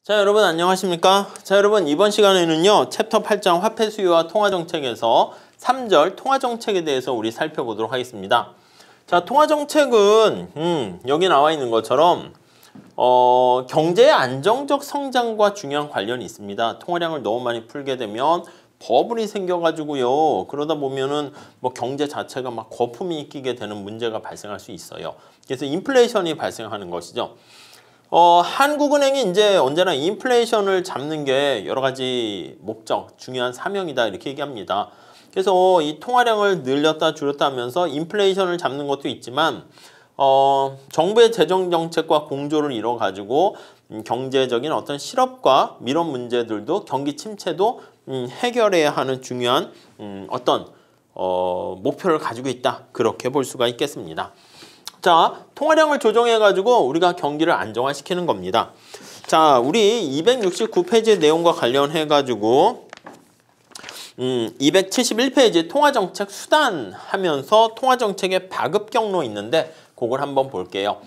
자, 여러분 안녕하십니까? 자, 여러분 이번 시간에는요 챕터 8장 화폐 수요와 통화정책에서 3절 통화정책에 대해서 우리 살펴보도록 하겠습니다. 자, 통화정책은 여기 나와 있는 것처럼 경제의 안정적 성장과 중요한 관련이 있습니다. 통화량을 너무 많이 풀게 되면 버블이 생겨가지고요. 그러다 보면은 뭐 경제 자체가 막 거품이 끼게 되는 문제가 발생할 수 있어요. 그래서 인플레이션이 발생하는 것이죠. 한국은행이 이제 언제나 인플레이션을 잡는 게 여러 가지 목적, 중요한 사명이다 이렇게 얘기합니다. 그래서 이 통화량을 늘렸다 줄였다 하면서 인플레이션을 잡는 것도 있지만 정부의 재정정책과 공조를 이뤄가지고 경제적인 어떤 실업과 이런 문제들도 경기 침체도 해결해야 하는 중요한 어떤 목표를 가지고 있다. 그렇게 볼 수가 있겠습니다. 자, 통화량을 조정해가지고 우리가 경기를 안정화시키는 겁니다. 자, 우리 269페이지 내용과 관련해가지고 271페이지 통화정책 수단 하면서 통화정책의 바급 경로 있는데 그걸 한번 볼게요.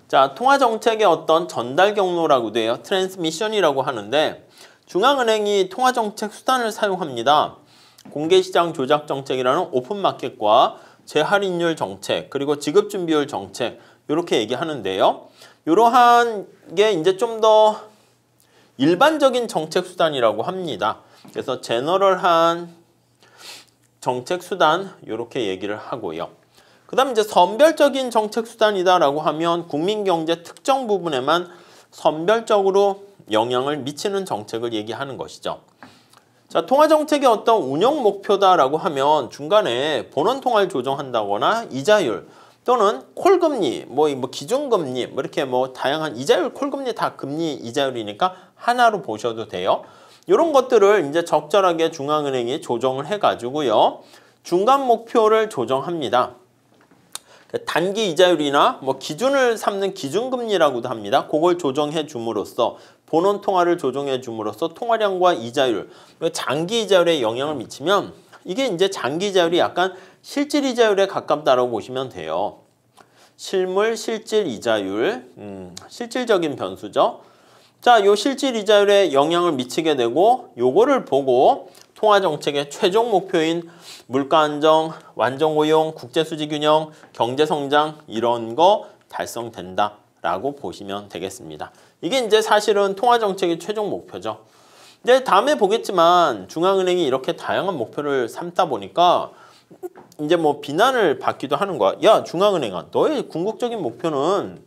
자, 통화정책의 어떤 전달 경로라고도 해요. 트랜스미션이라고 하는데 중앙은행이 통화정책 수단을 사용합니다. 공개시장 조작 정책이라는 오픈마켓과 재할인율 정책, 그리고 지급준비율 정책 이렇게 얘기하는데요. 이러한 게 이제 좀 더 일반적인 정책 수단이라고 합니다. 그래서 제너럴한 정책 수단 이렇게 얘기를 하고요. 그 다음 이제 선별적인 정책 수단이다라고 하면 국민경제 특정 부분에만 선별적으로 영향을 미치는 정책을 얘기하는 것이죠. 자, 통화정책의 어떤 운영 목표다라고 하면 중간에 본원통화를 조정한다거나 이자율 또는 콜금리, 뭐 기준금리, 뭐 이렇게 뭐 다양한 이자율, 콜금리 다 금리 이자율이니까 하나로 보셔도 돼요. 이런 것들을 이제 적절하게 중앙은행이 조정을 해가지고요. 중간 목표를 조정합니다. 단기 이자율이나 뭐 기준을 삼는 기준금리라고도 합니다. 그걸 조정해 줌으로써 본원 통화를 조정해 줌으로써 통화량과 이자율, 장기 이자율에 영향을 미치면 이게 이제 장기 이자율이 약간 실질 이자율에 가깝다라고 보시면 돼요. 실물 실질 이자율, 실질적인 변수죠. 자, 요 실질 이자율에 영향을 미치게 되고 요거를 보고 통화정책의 최종 목표인 물가 안정, 완전 고용, 국제 수지 균형, 경제 성장 이런 거 달성된다라고 보시면 되겠습니다. 이게 이제 사실은 통화정책의 최종 목표죠. 이제 다음에 보겠지만 중앙은행이 이렇게 다양한 목표를 삼다 보니까 이제 뭐 비난을 받기도 하는 거야. 야, 중앙은행아, 너의 궁극적인 목표는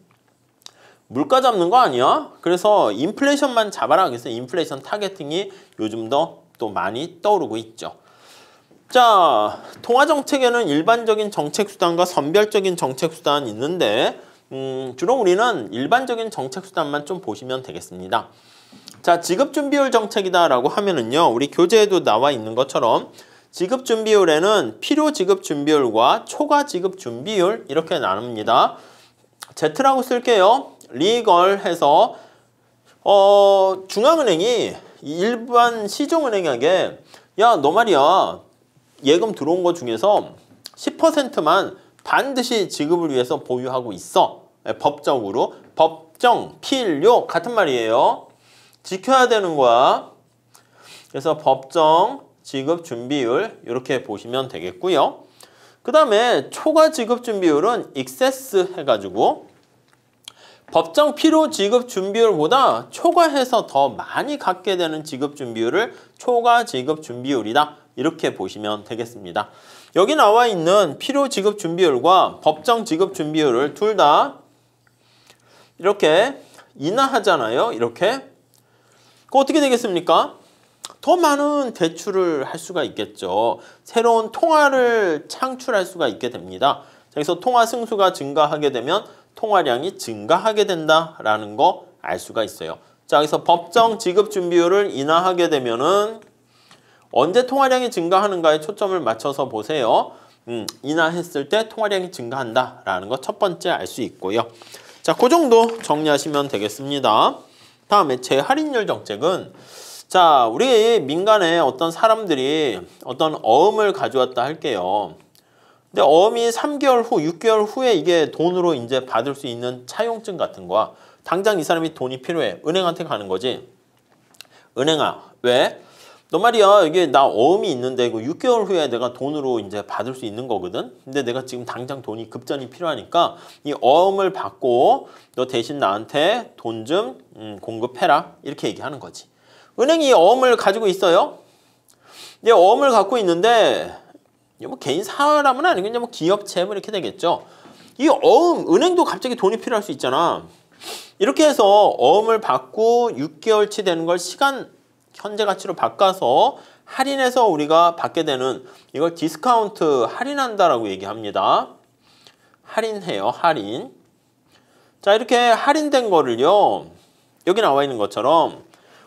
물가 잡는 거 아니야? 그래서 인플레이션만 잡아라. 그래서 인플레이션 타겟팅이 요즘 또 많이 떠오르고 있죠. 자, 통화정책에는 일반적인 정책수단과 선별적인 정책수단이 있는데 주로 우리는 일반적인 정책수단만 좀 보시면 되겠습니다. 자, 지급준비율 정책이다라고 하면은요, 우리 교재에도 나와 있는 것처럼 지급준비율에는 필요지급준비율과 초과지급준비율 이렇게 나눕니다. Z라고 쓸게요. 리걸 해서 중앙은행이 일반 시중은행에게 야, 너 말이야 예금 들어온 것 중에서 10%만 반드시 지급을 위해서 보유하고 있어. 법적으로. 법정, 필요 같은 말이에요. 지켜야 되는 거야. 그래서 법정 지급 준비율 이렇게 보시면 되겠고요. 그 다음에 초과 지급 준비율은 excess 해가지고 법정 필요 지급 준비율보다 초과해서 더 많이 갖게 되는 지급 준비율을 초과 지급 준비율이다. 이렇게 보시면 되겠습니다. 여기 나와 있는 필요 지급 준비율과 법정 지급 준비율을 둘 다 이렇게 인하하잖아요. 이렇게. 그럼 어떻게 되겠습니까? 더 많은 대출을 할 수가 있겠죠. 새로운 통화를 창출할 수가 있게 됩니다. 그래서 통화 승수가 증가하게 되면 통화량이 증가하게 된다라는 거 알 수가 있어요. 자, 그래서 법정 지급 준비율을 인하하게 되면은 언제 통화량이 증가하는가에 초점을 맞춰서 보세요. 인하했을 때 통화량이 증가한다라는 거 첫 번째 알 수 있고요. 자, 그 정도 정리하시면 되겠습니다. 다음에 재할인율 정책은 자, 우리 민간에 어떤 사람들이 어떤 어음을 가져왔다 할게요. 근데 어음이 3개월 후, 6개월 후에 이게 돈으로 이제 받을 수 있는 차용증 같은 거야. 당장 이 사람이 돈이 필요해. 은행한테 가는 거지. 은행아, 왜? 너 말이야, 이게 나 어음이 있는데 이거 6개월 후에 내가 돈으로 이제 받을 수 있는 거거든? 근데 내가 지금 당장 돈이 급전이 필요하니까 이 어음을 받고 너 대신 나한테 돈 좀 공급해라. 이렇게 얘기하는 거지. 은행이 어음을 가지고 있어요. 이제 어음을 갖고 있는데 뭐 개인 사람은 아니고 이제 뭐 기업체 뭐 이렇게 되겠죠. 이 어음, 은행도 갑자기 돈이 필요할 수 있잖아. 이렇게 해서 어음을 받고 6개월치 되는 걸 시간 현재 가치로 바꿔서 할인해서 우리가 받게 되는 이걸 디스카운트 할인한다라고 얘기합니다. 할인해요. 할인. 자, 이렇게 할인된 거를요. 여기 나와 있는 것처럼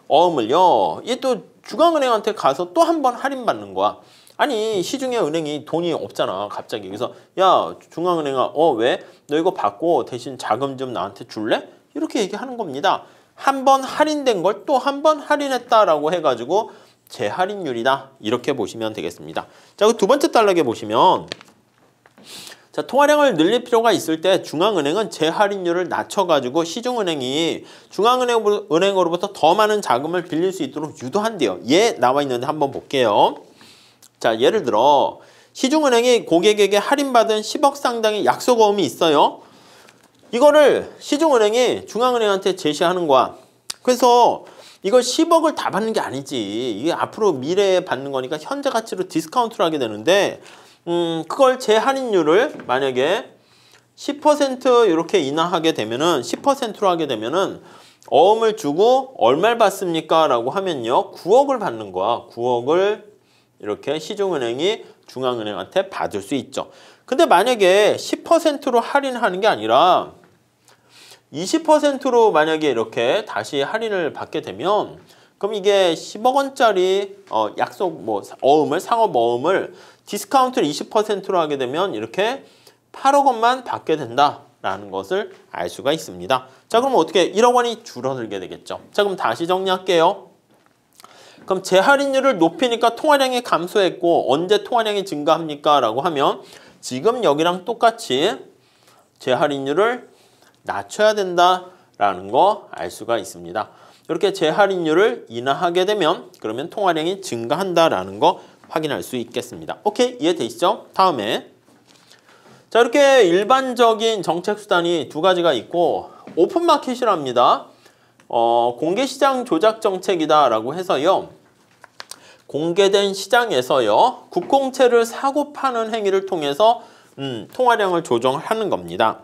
어음을요. 얘 또 중앙은행한테 가서 또 한 번 할인받는 거야. 아니 시중에 은행이 돈이 없잖아 갑자기. 그래서 야 중앙은행아 왜? 너 이거 받고 대신 자금 좀 나한테 줄래? 이렇게 얘기하는 겁니다. 한 번 할인된 걸 또 한 번 할인했다라고 해가지고 재할인율이다. 이렇게 보시면 되겠습니다. 자, 그 두 번째 단락에 보시면 자, 통화량을 늘릴 필요가 있을 때 중앙은행은 재할인율을 낮춰가지고 시중은행이 중앙은행으로부터 더 많은 자금을 빌릴 수 있도록 유도한대요. 얘 나와 있는데 한번 볼게요. 자, 예를 들어 시중은행이 고객에게 할인받은 10억 상당의 약속어음이 있어요. 이거를 시중은행이 중앙은행한테 제시하는 거야. 그래서 이걸 10억을 다 받는 게 아니지. 이게 앞으로 미래에 받는 거니까 현재 가치로 디스카운트를 하게 되는데 그걸 재할인율을 만약에 10% 이렇게 인하하게 되면은 10%로 하게 되면은 어음을 주고 얼마를 받습니까? 라고 하면요. 9억을 받는 거야. 9억을 이렇게 시중은행이 중앙은행한테 받을 수 있죠. 근데 만약에 10%로 할인하는 게 아니라 20%로 만약에 이렇게 다시 할인을 받게 되면 그럼 이게 10억 원짜리 약속 뭐 어음을 상업 어음을 디스카운트를 20%로 하게 되면 이렇게 8억 원만 받게 된다라는 것을 알 수가 있습니다. 자, 그럼 어떻게 1억 원이 줄어들게 되겠죠. 자, 그럼 다시 정리할게요. 그럼 재할인율을 높이니까 통화량이 감소했고 언제 통화량이 증가합니까? 라고 하면 지금 여기랑 똑같이 재할인율을 낮춰야 된다라는 거 알 수가 있습니다. 이렇게 재할인율을 인하하게 되면 그러면 통화량이 증가한다라는 거 확인할 수 있겠습니다. 오케이, 이해되시죠? 다음에 자, 이렇게 일반적인 정책 수단이 두 가지가 있고 오픈마켓이랍니다. 공개시장 조작 정책이다라고 해서요. 공개된 시장에서요. 국공채를 사고 파는 행위를 통해서 통화량을 조정하는 겁니다.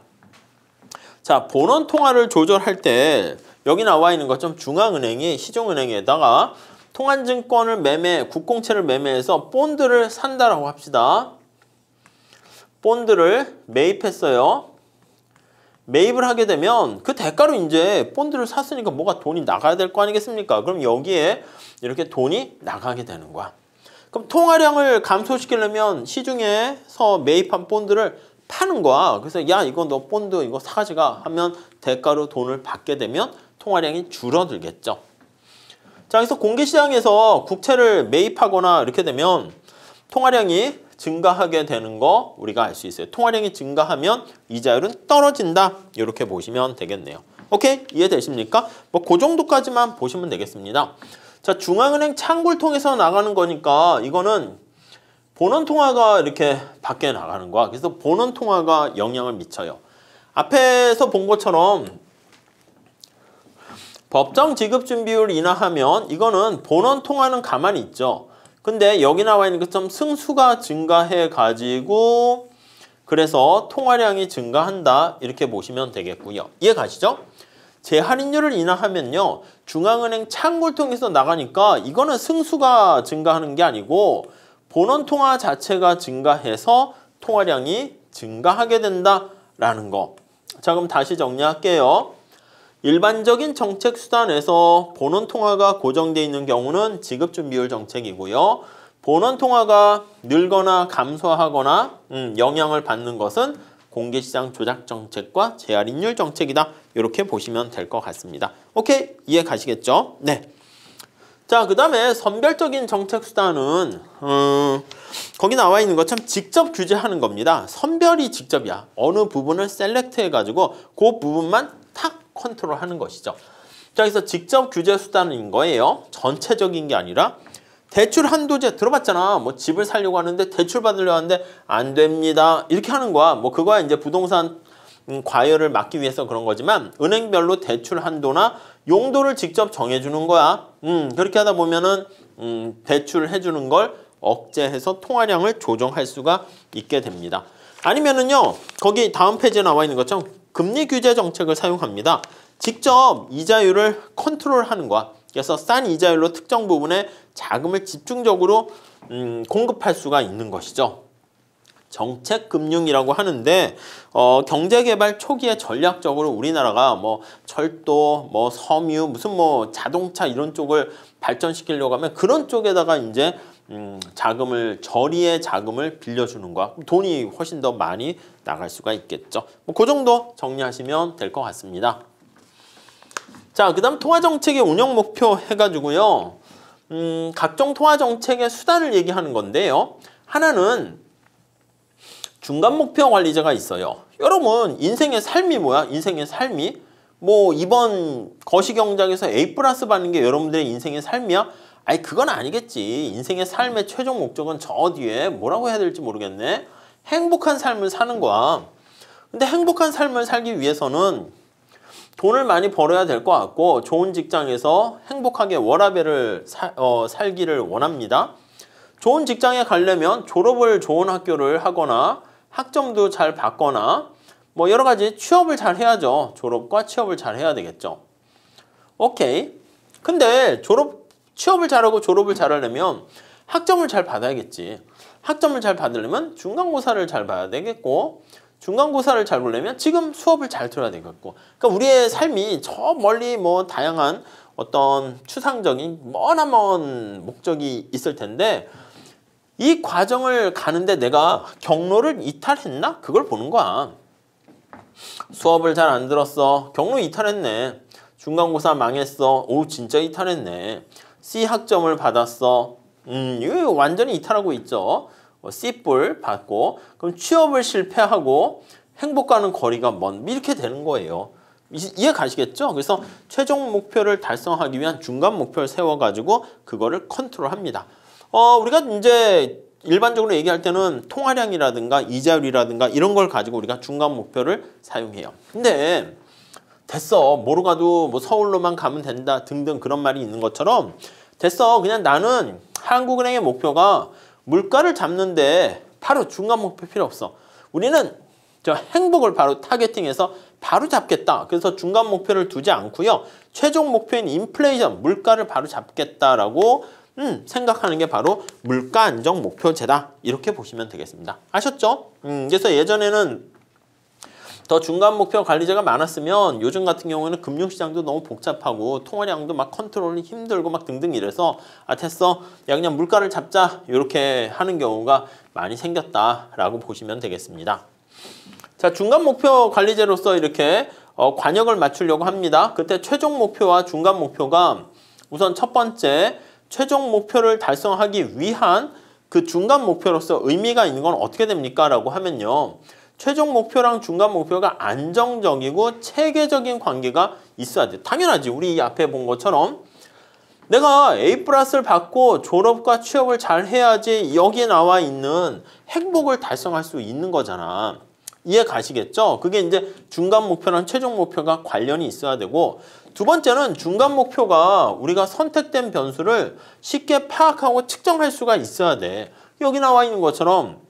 자, 본원 통화를 조절할 때 여기 나와 있는 것처럼 중앙은행이 시중은행에다가 통한증권을 국공채를 매매해서 본드를 산다라고 합시다. 본드를 매입했어요. 매입을 하게 되면 그 대가로 이제 본드를 샀으니까 뭐가 돈이 나가야 될 거 아니겠습니까? 그럼 여기에 이렇게 돈이 나가게 되는 거야. 그럼 통화량을 감소시키려면 시중에서 매입한 본드를 파는 거야. 그래서 야 이거 너 본드 이거 사가지가 하면 대가로 돈을 받게 되면 통화량이 줄어들겠죠. 자, 그래서 공개시장에서 국채를 매입하거나 이렇게 되면 통화량이 증가하게 되는 거 우리가 알 수 있어요. 통화량이 증가하면 이자율은 떨어진다. 이렇게 보시면 되겠네요. 오케이? 이해되십니까? 뭐 그 정도까지만 보시면 되겠습니다. 자, 중앙은행 창구를 통해서 나가는 거니까 이거는 본원 통화가 이렇게 밖에 나가는 거야. 그래서 본원 통화가 영향을 미쳐요. 앞에서 본 것처럼 법정 지급 준비율 인하하면 이거는 본원 통화는 가만히 있죠. 근데 여기 나와 있는 것처럼 승수가 증가해 가지고 그래서 통화량이 증가한다. 이렇게 보시면 되겠고요. 이해 가시죠? 재할인율을 인하하면요. 중앙은행 창구를 통해서 나가니까 이거는 승수가 증가하는 게 아니고 본원 통화 자체가 증가해서 통화량이 증가하게 된다라는 거. 자, 그럼 다시 정리할게요. 일반적인 정책 수단에서 본원 통화가 고정되어 있는 경우는 지급준비율 정책이고요. 본원 통화가 늘거나 감소하거나 영향을 받는 것은 공개시장 조작 정책과 재할인율 정책이다. 이렇게 보시면 될 것 같습니다. 오케이? 이해 가시겠죠? 네. 자, 그 다음에 선별적인 정책 수단은 거기 나와 있는 것처럼 직접 규제하는 겁니다. 선별이 직접이야. 어느 부분을 셀렉트 해가지고 그 부분만 탁 컨트롤하는 것이죠. 자, 그래서 직접 규제 수단인 거예요. 전체적인 게 아니라. 대출 한도제 들어봤잖아. 뭐 집을 살려고 하는데 대출 받으려고 하는데 안 됩니다. 이렇게 하는 거야. 뭐 그거야 이제 부동산 과열을 막기 위해서 그런 거지만 은행별로 대출 한도나 용도를 직접 정해주는 거야. 그렇게 하다 보면은 대출을 해주는 걸 억제해서 통화량을 조정할 수가 있게 됩니다. 아니면은요, 거기 다음 페이지에 나와 있는 것처럼 금리 규제 정책을 사용합니다. 직접 이자율을 컨트롤하는 거야. 그래서 싼 이자율로 특정 부분에 자금을 집중적으로 공급할 수가 있는 것이죠. 정책금융이라고 하는데 경제개발 초기에 전략적으로 우리나라가 뭐 철도, 뭐 섬유, 무슨 뭐 자동차 이런 쪽을 발전시키려고 하면 그런 쪽에다가 이제 자금을 저리의 자금을 빌려주는 거야. 돈이 훨씬 더 많이 나갈 수가 있겠죠. 뭐 그 정도 정리하시면 될 것 같습니다. 자, 그 다음 통화정책의 운영 목표 해가지고요. 각종 통화정책의 수단을 얘기하는 건데요. 하나는 중간 목표 관리자가 있어요. 여러분, 인생의 삶이 뭐야? 인생의 삶이? 뭐 이번 거시경장에서 A+ 받는 게 여러분들의 인생의 삶이야? 아니, 그건 아니겠지. 인생의 삶의 최종 목적은 저 뒤에 뭐라고 해야 될지 모르겠네. 행복한 삶을 사는 거야. 근데 행복한 삶을 살기 위해서는 돈을 많이 벌어야 될 것 같고 좋은 직장에서 행복하게 워라밸을 살기를 원합니다. 좋은 직장에 가려면 졸업을 좋은 학교를 하거나 학점도 잘 받거나 뭐 여러 가지 취업을 잘 해야죠. 졸업과 취업을 잘 해야 되겠죠. 오케이. 근데 취업을 잘하고 졸업을 잘하려면 학점을 잘 받아야겠지. 학점을 잘 받으려면 중간고사를 잘 봐야 되겠고 중간고사를 잘 보려면 지금 수업을 잘 들어야 되겠고. 그러니까 우리의 삶이 저 멀리 뭐 다양한 어떤 추상적인 머나먼 목적이 있을 텐데 이 과정을 가는데 내가 경로를 이탈했나? 그걸 보는 거야. 수업을 잘 안 들었어. 경로 이탈했네. 중간고사 망했어. 오, 진짜 이탈했네. C 학점을 받았어. 이거 완전히 이탈하고 있죠. C뿔 받고 그럼 취업을 실패하고 행복과는 거리가 먼 이렇게 되는 거예요. 이해 가시겠죠? 그래서 최종 목표를 달성하기 위한 중간 목표를 세워가지고 그거를 컨트롤합니다. 우리가 이제 일반적으로 얘기할 때는 통화량이라든가 이자율이라든가 이런 걸 가지고 우리가 중간 목표를 사용해요. 근데 됐어. 뭐로 가도 뭐 서울로만 가면 된다 등등 그런 말이 있는 것처럼 됐어. 그냥 나는 한국은행의 목표가 물가를 잡는데 바로 중간 목표 필요 없어. 우리는 저 행복을 바로 타겟팅해서 바로 잡겠다. 그래서 중간 목표를 두지 않고요. 최종 목표인 인플레이션, 물가를 바로 잡겠다라고 생각하는 게 바로 물가 안정 목표제다. 이렇게 보시면 되겠습니다. 아셨죠? 그래서 예전에는 더 중간 목표 관리자가 많았으면 요즘 같은 경우는 금융시장도 너무 복잡하고 통화량도 막 컨트롤이 힘들고 막 등등 이래서 됐어. 야 그냥 물가를 잡자. 이렇게 하는 경우가 많이 생겼다라고 보시면 되겠습니다. 자, 중간 목표 관리자로서 이렇게 관역을 맞추려고 합니다. 그때 최종 목표와 중간 목표가 우선 첫 번째 최종 목표를 달성하기 위한 그 중간 목표로서 의미가 있는 건 어떻게 됩니까? 라고 하면요. 최종 목표랑 중간 목표가 안정적이고 체계적인 관계가 있어야 돼. 당연하지. 우리 앞에 본 것처럼 내가 A+를 받고 졸업과 취업을 잘 해야지 여기에 나와 있는 행복을 달성할 수 있는 거잖아. 이해 가시겠죠? 그게 이제 중간 목표랑 최종 목표가 관련이 있어야 되고 두 번째는 중간 목표가 우리가 선택된 변수를 쉽게 파악하고 측정할 수가 있어야 돼. 여기 나와 있는 것처럼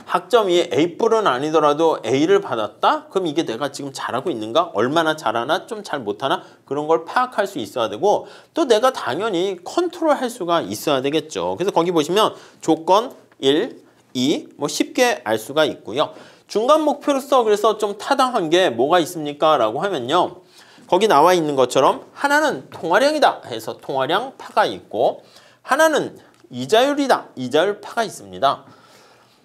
학점이 A뿔은 아니더라도 A를 받았다? 그럼 이게 내가 지금 잘하고 있는가? 얼마나 잘하나? 좀 잘 못하나? 그런 걸 파악할 수 있어야 되고 또 내가 당연히 컨트롤할 수가 있어야 되겠죠. 그래서 거기 보시면 조건 1, 2 뭐 쉽게 알 수가 있고요. 중간 목표로서 그래서 좀 타당한 게 뭐가 있습니까? 라고 하면요. 거기 나와 있는 것처럼 하나는 통화량이다 해서 통화량 파가 있고 하나는 이자율이다. 이자율 파가 있습니다.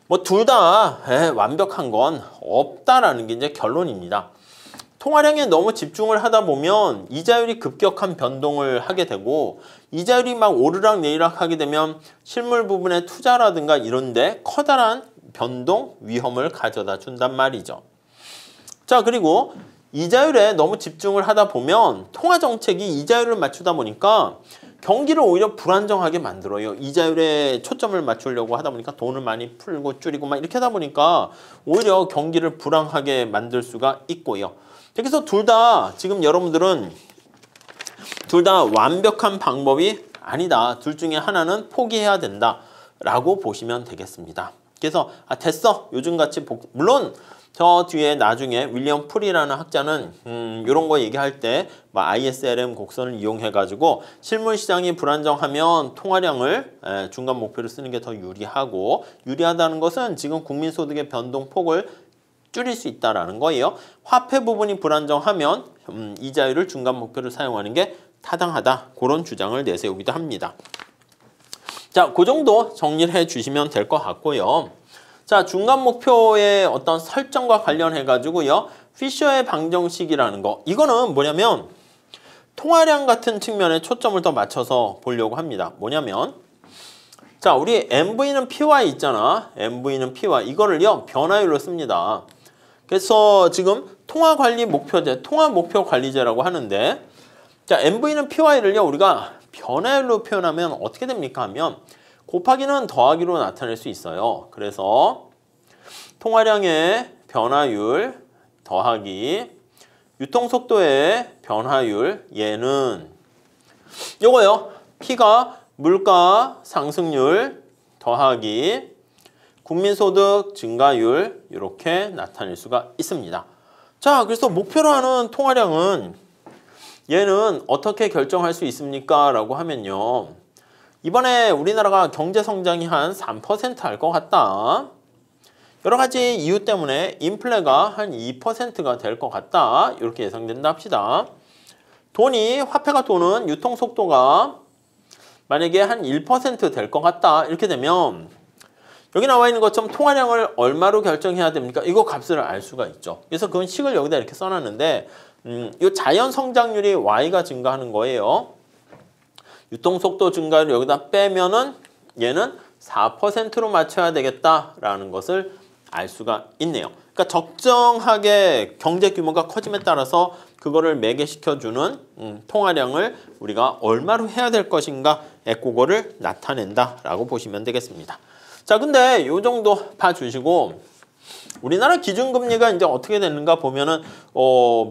뭐 둘 다 완벽한 건 없다라는 게 이제 결론입니다. 통화량에 너무 집중을 하다 보면 이자율이 급격한 변동을 하게 되고 이자율이 막 오르락 내리락 하게 되면 실물 부분의 투자라든가 이런데 커다란 변동 위험을 가져다 준단 말이죠. 자, 그리고 이자율에 너무 집중을 하다 보면 통화정책이 이자율을 맞추다 보니까 경기를 오히려 불안정하게 만들어요. 이자율에 초점을 맞추려고 하다 보니까 돈을 많이 풀고 줄이고 막 이렇게 하다 보니까 오히려 경기를 불안하게 만들 수가 있고요. 그래서 둘 다 지금 여러분들은 둘 다 완벽한 방법이 아니다. 둘 중에 하나는 포기해야 된다 라고 보시면 되겠습니다. 그래서 됐어. 요즘같이 물론 저 뒤에 나중에 윌리엄 풀이라는 학자는 이런 거 얘기할 때 ISLM 곡선을 이용해 가지고 실물 시장이 불안정하면 통화량을 중간 목표로 쓰는 게 더 유리하고, 유리하다는 것은 지금 국민 소득의 변동폭을 줄일 수 있다라는 거예요. 화폐 부분이 불안정하면 이자율을 중간 목표로 사용하는 게 타당하다. 그런 주장을 내세우기도 합니다. 자, 그 정도 정리를 해 주시면 될 것 같고요. 자, 중간 목표의 어떤 설정과 관련해 가지고요. 피셔의 방정식이라는 거. 이거는 뭐냐면 통화량 같은 측면에 초점을 더 맞춰서 보려고 합니다. 뭐냐면 자, 우리 MV는 PY 있잖아. MV는 PY. 이거를요. 변화율로 씁니다. 그래서 지금 통화관리 목표제, 통화목표관리제라고 하는데 자, MV는 PY를요. 우리가 변화율로 표현하면 어떻게 됩니까? 하면 곱하기는 더하기로 나타낼 수 있어요. 그래서 통화량의 변화율 더하기 유통속도의 변화율, 얘는 요거요. P가 물가 상승률 더하기 국민소득 증가율, 이렇게 나타낼 수가 있습니다. 자, 그래서 목표로 하는 통화량은 얘는 어떻게 결정할 수 있습니까? 라고 하면요. 이번에 우리나라가 경제성장이 한 3% 할 것 같다. 여러 가지 이유 때문에 인플레가 한 2%가 될 것 같다. 이렇게 예상된다 합시다. 화폐가 도는 유통속도가 만약에 한 1% 될 것 같다. 이렇게 되면 여기 나와 있는 것처럼 통화량을 얼마로 결정해야 됩니까? 이거 값을 알 수가 있죠. 그래서 그 식을 여기다 이렇게 써놨는데 이 자연 성장률이 Y가 증가하는 거예요. 유통속도 증가를 여기다 빼면은 얘는 4%로 맞춰야 되겠다라는 것을 알 수가 있네요. 그러니까 적정하게 경제 규모가 커짐에 따라서 그거를 매개시켜주는 통화량을 우리가 얼마로 해야 될 것인가, 그거를 나타낸다라고 보시면 되겠습니다. 자, 근데 요 정도 봐주시고 우리나라 기준금리가 이제 어떻게 되는가 보면은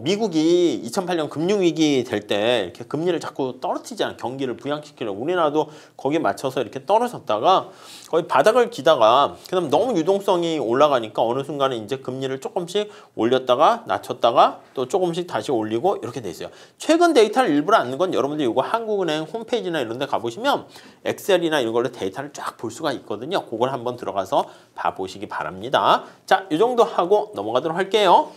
미국이 2008년 금융위기 될 때 이렇게 금리를 자꾸 떨어뜨리잖아요. 경기를 부양시키려고. 우리나라도 거기에 맞춰서 이렇게 떨어졌다가 거의 바닥을 기다가 그다음 너무 유동성이 올라가니까 어느 순간에 이제 금리를 조금씩 올렸다가 낮췄다가 또 조금씩 다시 올리고 이렇게 돼 있어요. 최근 데이터를 일부러 안는 건 여러분들 이거 한국은행 홈페이지나 이런 데 가보시면 엑셀이나 이런 걸로 데이터를 쫙 볼 수가 있거든요. 그걸 한번 들어가서 봐보시기 바랍니다. 자, 이 정도 하고 넘어가도록 할게요.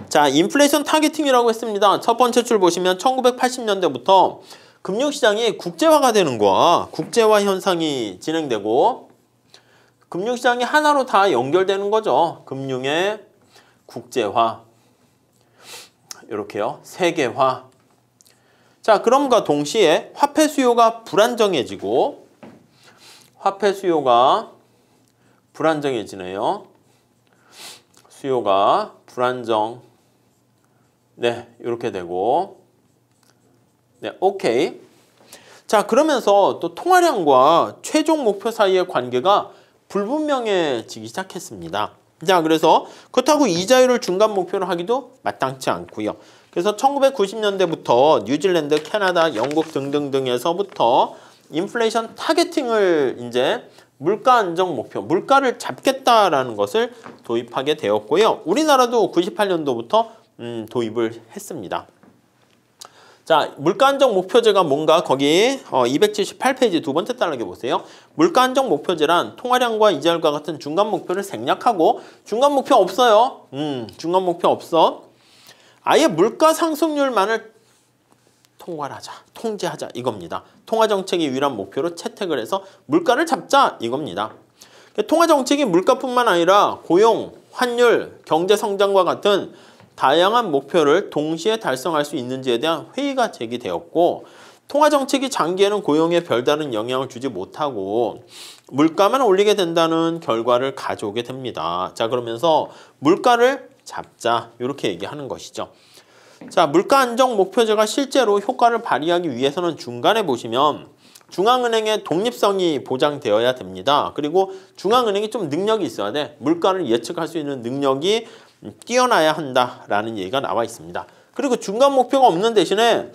자, 인플레이션 타겟팅이라고 했습니다. 첫 번째 줄 보시면 1980년대부터 금융시장이 국제화가 되는 거야. 국제화 현상이 진행되고 금융시장이 하나로 다 연결되는 거죠. 금융의 국제화, 이렇게요. 세계화. 자, 그럼과 동시에 화폐 수요가 불안정해지고 화폐 수요가 불안정해지네요. 수요가 불안정. 네, 이렇게 되고. 네, 오케이. 자, 그러면서 또 통화량과 최종 목표 사이의 관계가 불분명해지기 시작했습니다. 자, 그래서 그렇다고 이자율을 중간 목표로 하기도 마땅치 않고요. 그래서 1990년대부터 뉴질랜드, 캐나다, 영국 등등등에서부터 인플레이션 타겟팅을 이제 물가 안정 목표, 물가를 잡겠다라는 것을 도입하게 되었고요. 우리나라도 98년도부터 도입을 했습니다. 자, 물가 안정 목표제가 뭔가 거기 278페이지 두 번째 단락에 보세요. 물가 안정 목표제란 통화량과 이자율과 같은 중간 목표를 생략하고 중간 목표 없어요. 중간 목표 없어. 아예 물가 상승률만을 통과하자, 통제하자 이겁니다. 통화정책이 유일한 목표로 채택을 해서 물가를 잡자 이겁니다. 통화정책이 물가뿐만 아니라 고용, 환율, 경제성장과 같은 다양한 목표를 동시에 달성할 수 있는지에 대한 회의가 제기되었고 통화정책이 장기에는 고용에 별다른 영향을 주지 못하고 물가만 올리게 된다는 결과를 가져오게 됩니다. 자, 그러면서 물가를 잡자 이렇게 얘기하는 것이죠. 자, 물가 안정 목표제가 실제로 효과를 발휘하기 위해서는 중간에 보시면 중앙은행의 독립성이 보장되어야 됩니다. 그리고 중앙은행이 좀 능력이 있어야 돼. 물가를 예측할 수 있는 능력이 뛰어나야 한다라는 얘기가 나와 있습니다. 그리고 중간 목표가 없는 대신에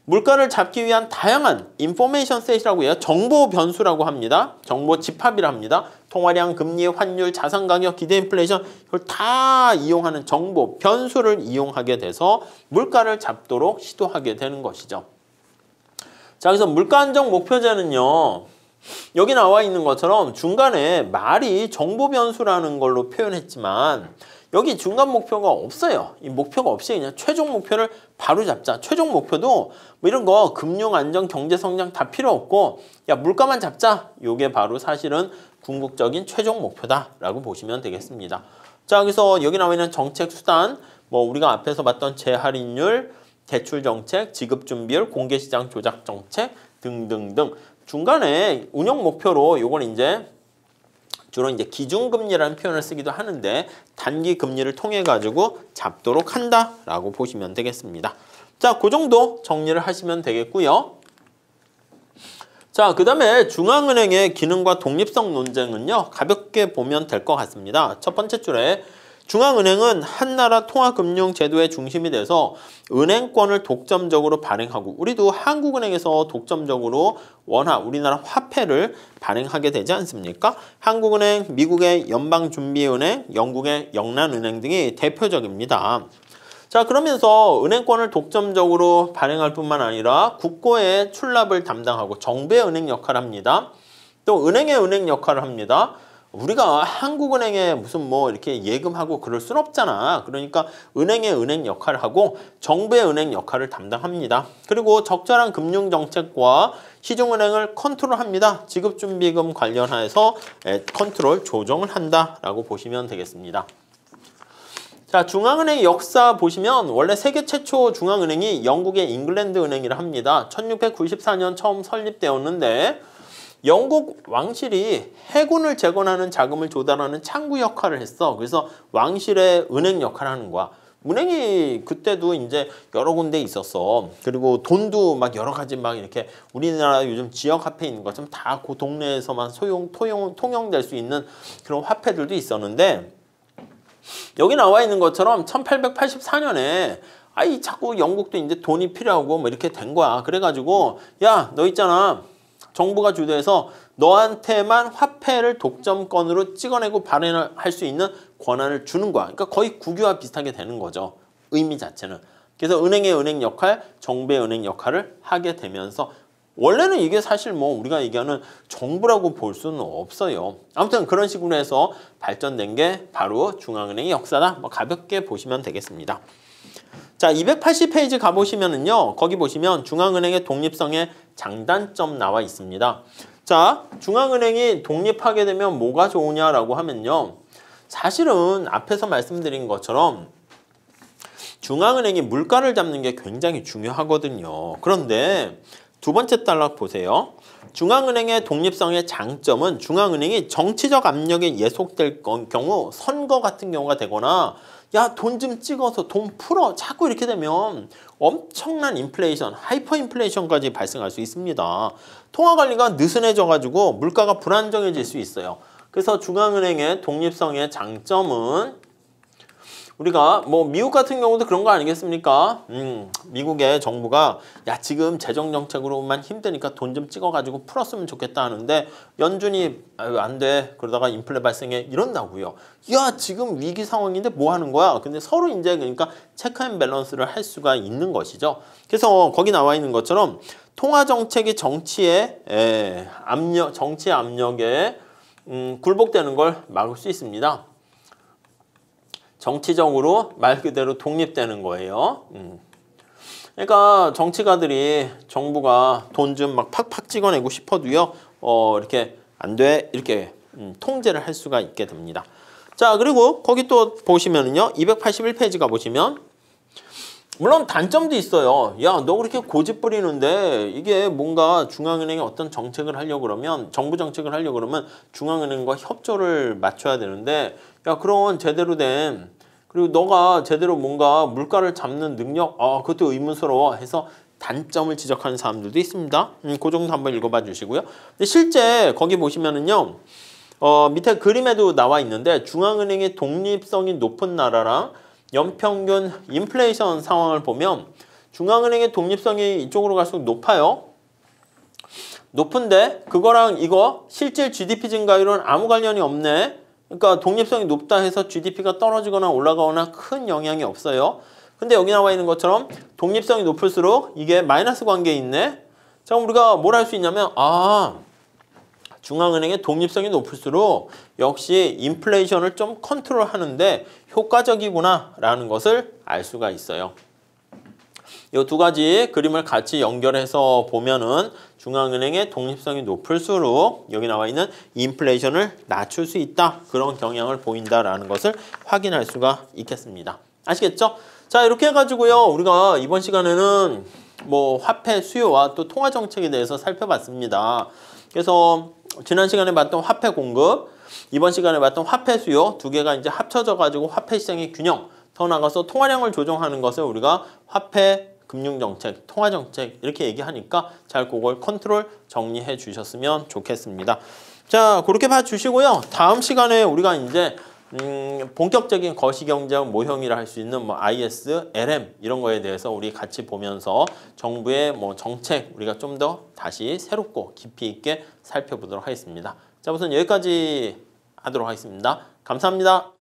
물가를 잡기 위한 다양한 인포메이션 셋이라고 해요. 정보 변수라고 합니다. 정보 집합이라 합니다. 통화량, 금리, 환율, 자산 가격, 기대 인플레이션 이걸 다 이용하는 정보 변수를 이용하게 돼서 물가를 잡도록 시도하게 되는 것이죠. 자, 그래서 물가 안정 목표제는요. 여기 나와 있는 것처럼 중간에 말이 정보 변수라는 걸로 표현했지만 여기 중간 목표가 없어요. 이 목표가 없이 그냥 최종 목표를 바로 잡자. 최종 목표도 뭐 이런 거 금융 안정, 경제 성장 다 필요 없고 야 물가만 잡자. 이게 바로 사실은 궁극적인 최종 목표다라고 보시면 되겠습니다. 자, 그래서 여기 나와 있는 정책 수단 뭐 우리가 앞에서 봤던 재할인율, 대출 정책, 지급 준비율, 공개 시장 조작 정책 등등등 중간에 운영 목표로 요건 이제 주로 이제 기준금리라는 표현을 쓰기도 하는데 단기 금리를 통해 가지고 잡도록 한다라고 보시면 되겠습니다. 자, 그 정도 정리를 하시면 되겠고요. 자, 그 다음에 중앙은행의 기능과 독립성 논쟁은요. 가볍게 보면 될 것 같습니다. 첫 번째 줄에 중앙은행은 한나라 통화금융제도의 중심이 돼서 은행권을 독점적으로 발행하고 우리도 한국은행에서 독점적으로 우리나라 화폐를 발행하게 되지 않습니까? 한국은행, 미국의 연방준비은행, 영국의 영란은행 등이 대표적입니다. 자, 그러면서 은행권을 독점적으로 발행할 뿐만 아니라 국고의 출납을 담당하고 정부의 은행 역할을 합니다. 또 은행의 은행 역할을 합니다. 우리가 한국은행에 무슨 뭐 이렇게 예금하고 그럴 순 없잖아. 그러니까 은행의 은행 역할을 하고 정부의 은행 역할을 담당합니다. 그리고 적절한 금융정책과 시중은행을 컨트롤합니다. 지급준비금 관련해서 컨트롤 조정을 한다라고 보시면 되겠습니다. 자, 중앙은행 역사 보시면 원래 세계 최초 중앙은행이 영국의 잉글랜드 은행이라 합니다. 1694년 처음 설립되었는데 영국 왕실이 해군을 재건하는 자금을 조달하는 창구 역할을 했어. 그래서 왕실의 은행 역할을 하는 거야. 은행이 그때도 이제 여러 군데 있었어. 그리고 돈도 막 여러 가지 막 이렇게 우리나라 요즘 지역 화폐 있는 것처럼 다 그 동네에서만 통용될 수 있는 그런 화폐들도 있었는데 여기 나와 있는 것처럼 1884년에 자꾸 영국도 이제 돈이 필요하고 뭐 이렇게 된 거야. 그래가지고 야, 너 있잖아. 정부가 주도해서 너한테만 화폐를 독점권으로 찍어내고 발행할 수 있는 권한을 주는 거야. 그러니까 거의 국유와 비슷하게 되는 거죠. 의미 자체는. 그래서 은행의 은행 역할, 정부의 은행 역할을 하게 되면서 원래는 이게 사실 뭐 우리가 얘기하는 정부라고 볼 수는 없어요. 아무튼 그런 식으로 해서 발전된 게 바로 중앙은행의 역사다. 뭐 가볍게 보시면 되겠습니다. 자, 280페이지 가보시면은요. 거기 보시면 중앙은행의 독립성의 장단점 나와 있습니다. 자, 중앙은행이 독립하게 되면 뭐가 좋으냐라고 하면요. 사실은 앞에서 말씀드린 것처럼 중앙은행이 물가를 잡는 게 굉장히 중요하거든요. 그런데 두 번째 단락 보세요. 중앙은행의 독립성의 장점은 중앙은행이 정치적 압력에 예속될 경우 선거 같은 경우가 되거나 야, 돈 좀 찍어서 돈 풀어. 자꾸 이렇게 되면 엄청난 인플레이션, 하이퍼 인플레이션까지 발생할 수 있습니다. 통화관리가 느슨해져가지고 물가가 불안정해질 수 있어요. 그래서 중앙은행의 독립성의 장점은 우리가 뭐 미국 같은 경우도 그런 거 아니겠습니까? 미국의 정부가 야, 지금 재정정책으로만 힘드니까 돈 좀 찍어가지고 풀었으면 좋겠다 하는데 연준이 안 돼. 그러다가 인플레 발생해. 이런다고요. 야, 지금 위기 상황인데 뭐 하는 거야? 근데 서로 이제 그러니까 체크 앤 밸런스를 할 수가 있는 것이죠. 그래서 거기 나와 있는 것처럼 통화정책이 정치의 압력에 굴복되는 걸 막을 수 있습니다. 정치적으로 말 그대로 독립되는 거예요. 그러니까 정치가들이 정부가 돈 좀 막 팍팍 찍어내고 싶어도요. 이렇게 안 돼. 이렇게 통제를 할 수가 있게 됩니다. 자, 그리고 거기 또 보시면은요. 281페이지가 보시면 물론 단점도 있어요. 야, 너 그렇게 고집 부리는데 이게 뭔가 중앙은행이 어떤 정책을 하려고 그러면 정부 정책을 하려고 그러면 중앙은행과 협조를 맞춰야 되는데 야, 그런 제대로 된 그리고 너가 제대로 뭔가 물가를 잡는 능력, 그것도 의문스러워 해서 단점을 지적하는 사람들도 있습니다. 그 정도 한번 읽어봐 주시고요. 근데 실제 거기 보시면은요, 밑에 그림에도 나와 있는데 중앙은행의 독립성이 높은 나라랑 연평균 인플레이션 상황을 보면 중앙은행의 독립성이 이쪽으로 갈수록 높아요. 높은데 그거랑 이거 실질 GDP 증가율은 아무 관련이 없네. 그러니까 독립성이 높다 해서 GDP가 떨어지거나 올라가거나 큰 영향이 없어요. 근데 여기 나와 있는 것처럼 독립성이 높을수록 이게 마이너스 관계에 있네. 자, 그럼 우리가 뭘 할 수 있냐면 중앙은행의 독립성이 높을수록 역시 인플레이션을 좀 컨트롤하는데 효과적이구나 라는 것을 알 수가 있어요. 이 두 가지 그림을 같이 연결해서 보면은 중앙은행의 독립성이 높을수록 여기 나와 있는 인플레이션을 낮출 수 있다. 그런 경향을 보인다라는 것을 확인할 수가 있겠습니다. 아시겠죠? 자, 이렇게 해가지고요. 우리가 이번 시간에는 뭐 화폐 수요와 또 통화 정책에 대해서 살펴봤습니다. 그래서 지난 시간에 봤던 화폐 공급, 이번 시간에 봤던 화폐 수요 두 개가 이제 합쳐져 가지고 화폐 시장의 균형, 더 나가서 통화량을 조정하는 것을 우리가 화폐 금융정책, 통화정책 이렇게 얘기하니까 잘 그걸 컨트롤 정리해 주셨으면 좋겠습니다. 자, 그렇게 봐주시고요. 다음 시간에 우리가 이제 본격적인 거시경제학 모형이라 할 수 있는 뭐 IS, LM 이런 거에 대해서 우리 같이 보면서 정부의 뭐 정책 우리가 좀 더 다시 새롭고 깊이 있게 살펴보도록 하겠습니다. 자, 우선 여기까지 하도록 하겠습니다. 감사합니다.